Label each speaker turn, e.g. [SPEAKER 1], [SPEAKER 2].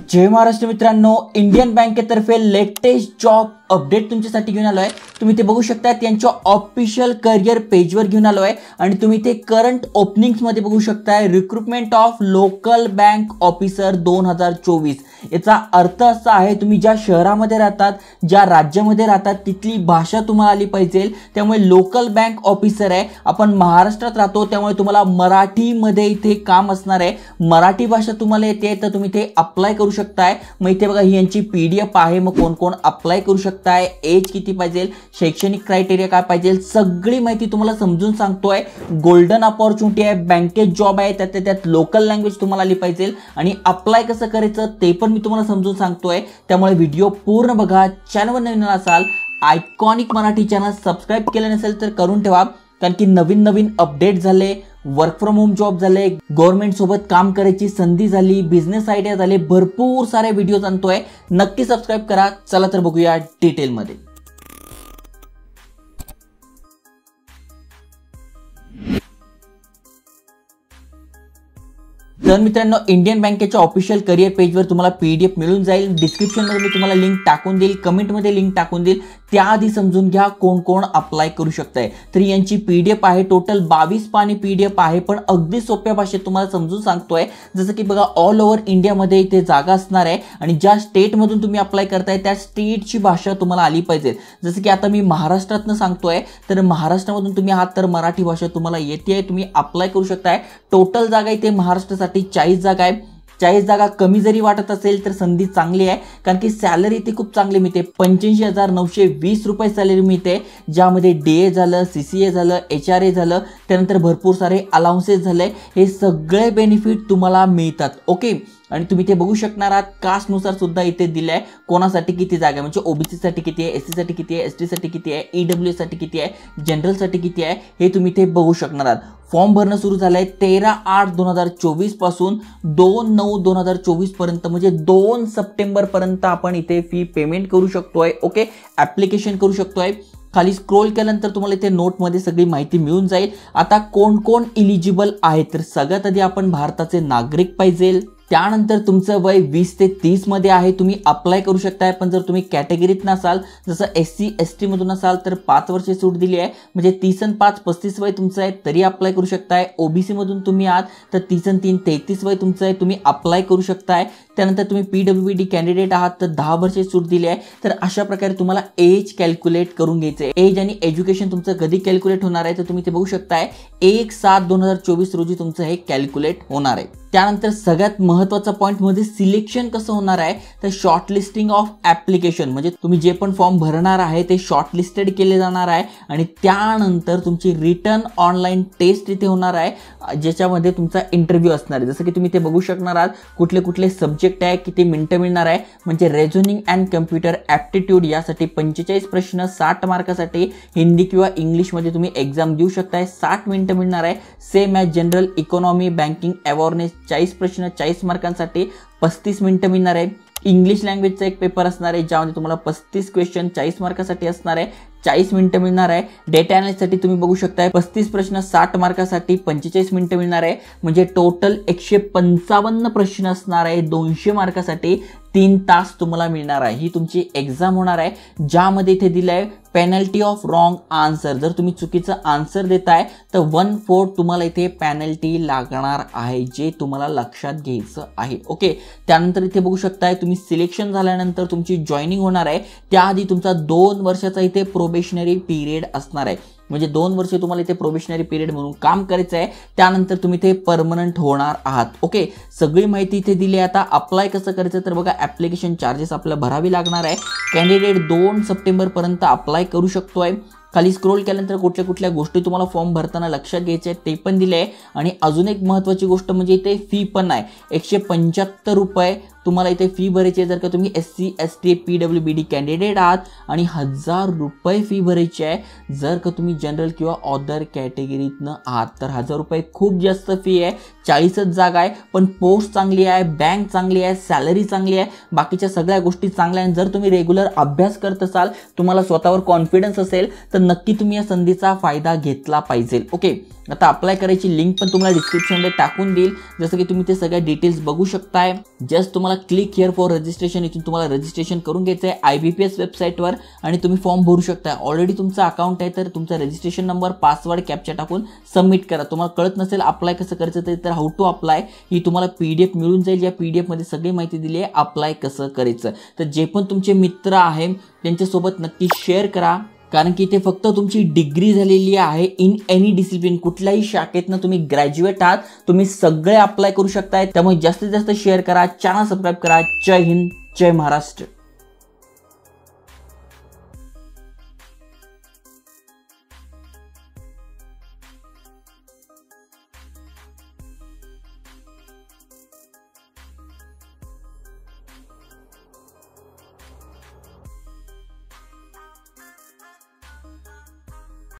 [SPEAKER 1] जय महाराष्ट्र मित्रांनो, इंडियन बँकेतर्फे latest job update तुमच्यासाठी घेऊन आलोय। तुम्ही ते बघू शकता, त्यांच्या ऑफिशियल करियर पेजवर घेऊन आलोय आणि तुम्ही ते करंट ओपनिंग्स मध्ये बघू शकताय। Recruitment of local bank officer 2024। याचा अर्थ असा आहे, तुम्ही ज्या शहरामध्ये राहतात, ज्या राज्यामध्ये राहतात, तिथली भाषा तुम्हाला आली पाहिजे। त्यामुळे लोकल बँक ऑफिसर आहे, आपण महाराष्ट्रात राहतो त्यामुळे तुम्हाला मराठीमध्ये इथे काम असणार आहे। मराठी भाषा तुम्हाला येते तर तुम्ही ते अप्लाय करू शकताय। मग इथे बघा, ही यांची पीडीएफ आहे। मग कोण कोण अप्लाय करू शकताय, एज किती पाहिजे, शैक्षणिक क्रायटेरिया काय पाहिजे, सगळी माहिती तुम्हाला समजून सांगतोय। गोल्डन अपॉर्च्युनिटी आहे, बँकेत जॉब आहे, त्यात लोकल लँग्वेज तुम्हाला आली पाहिजे आणि अप्लाय कसं करायचं ते पण मी तुम्हाला समजून सांगतोय। त्यामुळे व्हिडिओ पूर्ण बघा। चॅनलवर नवीन असाल, आयकॉनिक मराठी चॅनल सबस्क्राइब केलं नसेल तर करून ठेवा, कारण की नवीन नवीन अपडेट झाले, वर्क फ्रॉम होम जॉब झाले, गव्हर्नमेंट सोबत काम करायची संधी झाली, बिझनेस आयडिया झाले, भरपूर सारे व्हिडिओ आणतोय। नक्की सबस्क्राइब करा। चला तर बघूया डिटेल मध्ये। तर मित्रांनो, इंडियन बँकेच्या ऑफिशियल करियर पेजवर तुम्हाला पीडीएफ मिळून जाईल। डिस्क्रिप्शन मध्ये मी तुम्हाला लिंक टाकून देईल, कमेंट मध्ये लिंक टाकून देईल। त्याआधी समजून घ्या कोण कोण अप्लाय करू शकताय। तर यांची पीडीएफ आहे, टोटल 22 पानी पीडीएफ आहे, पण अगदी सोप्या भाषेत तुम्हाला समजून सांगतोय। जसं की बघा, ऑल ओव्हर इंडियामध्ये इथे जागा असणार आहे आणि ज्या स्टेट मधून तुम्ही अप्लाय करताय त्या स्टेटची भाषा तुम्हाला आली पाहिजे। जसं की आता मी महाराष्ट्रातनं सांगतोय, तर महाराष्ट्रामधून तुम्ही आहात तर मराठी भाषा तुम्हाला येते, तुम्ही अप्लाय करू शकताय। टोटल जागा इथे महाराष्ट्रासाठी 40 जागा आहे। 40 जागा कमी जरी वाटत असेल तर संधी चांगली आहे, कारण की सॅलरी ती खूप चांगली मिळते। 85,920 रुपये सॅलरी मिळते, ज्यामध्ये डीए झालं, सीसीए झालं, एचआरए झालं, त्यानंतर भरपूर सारे अलाउन्सेस झाले। हे सगळे बेनिफिट तुम्हाला मिळतात। ओके, आणि तुम्ही ते बघू शकणार आहात, कास्ट नुसार सुद्धा इथे दिलंय कोणासाठी किती जागा, म्हणजे ओबीसी साठी किती आहे, एससी साठी किती आहे, एसटी साठी किती आहे, ईडब्ल्यूएस साठी किती आहे, जनरल साठी किती आहे, हे तुम्ही ते बघू शकणार आहात। फॉर्म भरणं सुरू झालंय 13/8/2024 पासून 2/9/2024 पर्यंत, म्हणजे 2 सप्टेंबर पर्यंत आपण इथे फी पेमेंट करू शकतोय। ओके, ऍप्लिकेशन करू शकतोय। खाली स्क्रोल केल्यानंतर तुम्हाला इथे नोटमध्ये सगळी माहिती मिळून जाईल। आता कोण कोण इलिजिबल आहे, तर सगळ्यात आधी आपण भारताचे नागरिक पाहिजे। त्यानंतर तुमचं वय 20 ते 30 मध्ये आहे, तुम्ही अप्लाय करू शकताय। पण जर तुम्ही कॅटेगरीत नसाल, जसं एससी एसटी मधून असाल तर 5 वर्षे सूट दिली आहे, म्हणजे 30 आणि 5 35 वय तुमचं आहे तरी अप्लाय करू शकताय। ओबीसी मधून तुम्ही आहात तर 30 आणि 3 33 वय तुमचं आहे, तुम्ही अप्लाय करू शकताय। त्यानंतर तुम्ही पीडब्ल्यूडी कॅन्डिडेट आहात तर 10 वर्षे सूट दिली आहे। तर अशा प्रकारे तुम्हाला एज कॅल्क्युलेट करून घ्यायचे। एज आणि एज्युकेशन तुमचं कधी कॅल्क्युलेट होणार आहे तर तुम्ही ते बघू शकताय, 1/7/2024 रोजी तुमचं हे कॅल्क्युलेट होणार आहे। त्यानंतर सगळ्यात महत्त्वाचा पॉइंट मध्ये सिलेक्शन कसं होणार आहे, तर शॉर्टलिस्टिंग ऑफ ऍप्लिकेशन, म्हणजे तुम्ही जे पण फॉर्म भरणार आहे ते शॉर्टलिस्टेड केले जाणार आहे आणि त्यानंतर तुमची रिटर्न ऑनलाईन टेस्ट इथे होणार आहे, ज्याच्यामध्ये तुमचा इंटरव्ह्यू असणार आहे। जसं की तुम्ही ते बघू शकणार आहात, कुठले कुठले सब्जेक्ट आहे, किती मिनिटं मिळणार आहे, म्हणजे रिझनिंग अँड कम्प्युटर ऍप्टिट्यूड यासाठी 45 प्रश्न 60 मार्कासाठी, हिंदी किंवा इंग्लिशमध्ये तुम्ही एक्झाम देऊ शकताय, 60 मिनिटं मिळणार आहे। Same as general economy, banking awareness 40 प्रश्न 40 मार्कांसाठी 35 मिनिटं मिळणार आहे। इंग्लिश लँग्वेजचा एक पेपर असणार आहे, ज्यामध्ये तुम्हाला 35 क्वेश्चन 40 मार्कासाठी असणार आहे, 40 मिनिटं मिळणार आहे। डेटा अनालिसिससाठी तुम्ही बघू शकताय, 35 प्रश्न 60 मार्कासाठी 45 मिनिटं मिळणार आहे, म्हणजे टोटल 155 प्रश्न असणार आहे, 200 मार्कासाठी 3 तास तुम्हाला मिळणार आहे। ही तुमची एक्झाम होणार आहे, ज्यामध्ये इथे दिलंय पेनल्टी ऑफ रॉंग आन्सर। जर तुम्ही चुकीचं आन्सर देताय तर 1/4 तुम्हाला इथे पेनल्टी लागणार आहे, जे तुम्हाला लक्षात घ्यायचं आहे। ओके, त्यानंतर इथे बघू शकताय, तुम्ही सिलेक्शन झाल्यानंतर तुमची जॉईनिंग होणार आहे। त्याआधी तुमचा 2 वर्षाचा इथे प्रोबेशनरी पिरियड असणार आहे, म्हणजे 2 वर्षे तुम्हाला इथे प्रोबेशनरी पिरियड म्हणून काम करायचं आहे। त्यानंतर तुम्ही इथे परमनंट होणार आहात। ओके, सगळी माहिती इथे दिली आहे। आता अप्लाय कसं करायचं, तर बघा, ऍप्लिकेशन चार्जेस आपल्याला भरावी लागणार आहे। कॅन्डिडेट 2 सप्टेंबर पर्यंत अप्लाय करू शकतोय। खाली स्क्रोल केल्यानंतर कुठल्या कुठल्या गोष्टी तुम्हाला फॉर्म भरताना लक्षात घ्यायचे आहेत ते पण दिले आहे। आणि अजून एक महत्त्वाची गोष्ट म्हणजे इथे फी पण आहे, 175 रुपये तुम्हाला इथे फी भरायची आहे जर का तुम्ही एससी एसटी पीडब्ल्यूडी कॅन्डिडेट आहात, आणि 1000 रुपये फी भरायची आहे जर का तुम्ही जनरल किंवा अदर कॅटेगरीतनं आहात। तर 1000 रुपये खूप जास्त फी आहे, 40च जागा आहे, पण पोस्ट चांगली आहे, बँक चांगली आहे, सॅलरी चांगली आहे, बाकीच्या सगळ्या गोष्टी चांगल्या आहेत. जर तुम्ही रेग्युलर अभ्यास करत असाल, तुम्हाला स्वतःवर कॉन्फिडन्स असेल, तर नक्की तुम्ही या संधीचा फायदा घेतला पाहिजे. ओके, आता अप्लाय करायची लिंक पण तुम्हाला डिस्क्रिप्शनमध्ये टाकून देईल, जसं की तुम्ही ते सगळ्या डिटेल्स बघू शकताय. जस्ट तुम्हाला क्लिक हिअर फॉर रजिस्ट्रेशन, इथून तुम्हाला रजिस्ट्रेशन करून घ्यायचं आहे IBPS वेबसाईटवर आणि तुम्ही फॉर्म भरू शकता. ऑलरेडी तुमचं अकाउंट आहे तर तुमचा रजिस्ट्रेशन नंबर, पासवर्ड, कॅप्चा टाकून सबमिट करा. तुम्हाला कळत नसेल अप्लाय कसं करायचं तर हाऊ टू अप्लाय ही तुम्हाला PDF मिळून जाईल. या PDF मध्ये सगळी माहिती दिली आहे अप्लाय कसं करायचं. तर जे पण तुमचे मित्र आहेत त्यांच्यासोबत नक्की शेअर करा, कारण की ते फक्त तुमची डिग्री झालेली आहे इन एनी डिसिप्लिन, कुठल्याही शाखेतनं तुम्ही ग्रॅज्युएट आहात, तुम्ही सगळे अप्लाय करू शकताय. त्यामुळे जास्तीत जास्त शेअर करा, चॅनल सबस्क्राईब करा. जय हिंद, जय महाराष्ट्र.